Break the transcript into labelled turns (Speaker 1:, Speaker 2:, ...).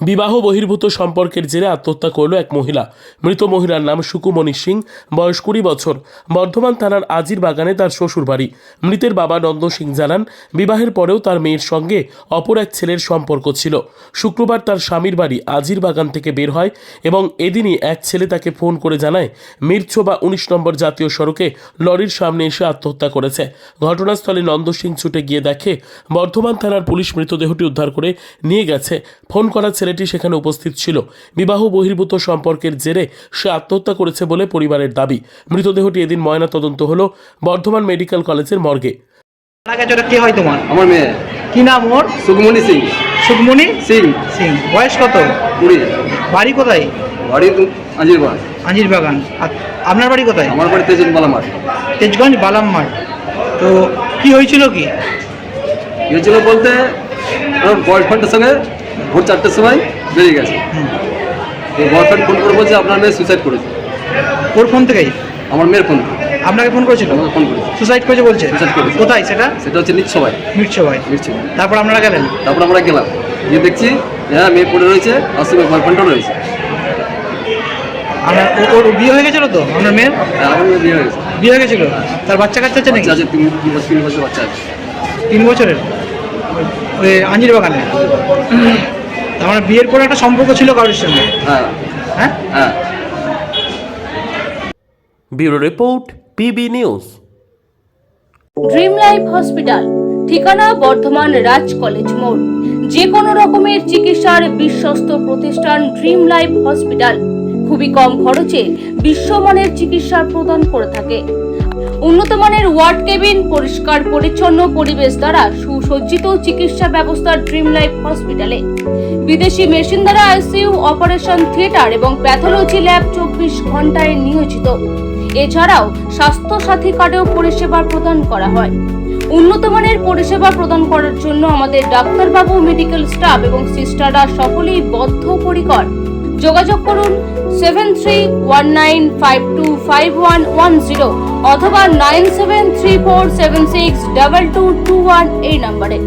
Speaker 1: বিবাহ বহির্ভূত সম্পর্কের জেরে আত্মহত্যা করল এক মহিলা। মৃত মহিলার নাম সুকুমণি সিং, বয়স 20 বছর। বর্ধমান থানার আজির বাগানে তার শ্বশুর বাড়ি। মৃতের বাবা নন্দ সিং জানান, বিবাহের পরেও তার মেয়ের সঙ্গে অপর এক ছেলের সম্পর্ক ছিল। শুক্রবার তার স্বামীর বাড়ি আজির বাগান থেকে বের হয় এবং এদিনই এক ছেলে তাকে ফোন করে জানায় মিরছোবা 19 নম্বর জাতীয় সড়কে লরির সামনে এসে আত্মহত্যা করেছে। ঘটনাস্থলে নন্দ সিং ছুটে গিয়ে দেখে বর্ধমান থানার পুলিশ মৃতদেহটি উদ্ধার করে নিয়ে গেছে। ফোন করা ছেলেটি সেখানে উপস্থিত ছিল। বিবাহ বহির্ভূত সম্পর্কের জেরে সে আত্মহত্যা করেছে বলে পরিবারের দাবি। মৃতদেহটি এদিন ময়না তদন্ত হলো বর্ধমান মেডিকেল কলেজের মর্গে।
Speaker 2: কে হয় তোমার?
Speaker 3: আমার মেয়ে।
Speaker 2: কি নাম ওর?
Speaker 3: সুকুমণি সিং।
Speaker 2: সুকুমণি
Speaker 3: সিং।
Speaker 2: সিং। বয়স কত?
Speaker 3: 20।
Speaker 2: বাড়ি কোথায়?
Speaker 3: বাড়ি আজির বাগান।
Speaker 2: আজির বাগান। আপনার বাড়ি কোথায়?
Speaker 3: আমার বাড়ি তেজগঞ্জ বালামার।
Speaker 2: তেজগঞ্জ বালামমাঠ। তো কি হয়েছিল? কি
Speaker 3: হয়েছিল বলতে ওর বয়ফ্রেন্ডের সঙ্গে ভোর 4টের সময় বেরিয়ে গেছে। তো বয়ফ্রেন্ড ফোন করে বলছে আপনার মেয়ে সুইসাইড করেছে।
Speaker 2: ওর ফোন থেকেই?
Speaker 3: আমার মেয়ের ফোন।
Speaker 2: আপনাকে ফোন করেছিল?
Speaker 3: আমাকে ফোন করেছে।
Speaker 2: সুসাইড করেছে বলছে?
Speaker 3: সুইসাইড করেছে।
Speaker 2: কোথায় সেটা?
Speaker 3: সেটা হচ্ছে মিরছোবায়।
Speaker 2: মিরছোবায়। তারপর আপনারা গেলেন?
Speaker 3: তারপর আমরা গেলাম, গিয়ে দেখছি হ্যাঁ মেয়ে পড়ে রয়েছে, আর সঙ্গে বয়ফ্রেন্ডও রয়েছে।
Speaker 2: আপনার ওর বিয়ে হয়ে গেছিল তো আপনার মেয়ের?
Speaker 3: হ্যাঁ, আমার মেয়ে বিয়ে হয়ে গেছে।
Speaker 2: বিয়ে হয়ে গেছিল? তার বাচ্চা কাচ্চা আছে নাকি?
Speaker 3: আছে 3 বছর বাচ্চা আছে।
Speaker 2: 3 বছরের? ওই আঞ্জির বাগানে? তার মানে বিয়ের পরে একটা সম্পর্ক ছিল কারোর সঙ্গে?
Speaker 3: হ্যাঁ
Speaker 2: হ্যাঁ
Speaker 3: হ্যাঁ।
Speaker 1: Bureau report, PB news.
Speaker 4: Dream life hospital, ঠিকানা বর্ধমান রাজ কলেজ মোড়। যে কোনো রকমের চিকিৎসার বিশ্বস্ত প্রতিষ্ঠান ড্রিম লাইফ হসপিটাল খুবই কম খরচে বিশ্বমানের চিকিৎসা প্রদান করে থাকে। উন্নত মানের ওয়ার্ড কেবিন, পরিষ্কার পরিচ্ছন্ন পরিবেশ দ্বারা সুসজ্জিত চিকিৎসা ব্যবস্থা ড্রিম লাইফ হসপিটালে। বিদেশি মেশিন দ্বারা আইসিইউ, অপারেশন থিয়েটার এবং প্যাথোলজি ল্যাব 24 ঘন্টায় নিয়োজিত। এছাড়াও স্বাস্থ্য সাথী কার্ডেও পরিষেবা প্রদান করা হয়। উন্নত মানের পরিষেবা প্রদান করার জন্য আমাদের ডাক্তারবাবু, মেডিকেল স্টাফ এবং সিস্টাররা সকলেই বদ্ধপরিকর। যোগাযোগ করুন 7319525110 অথবা 9734762221 এই নম্বরে।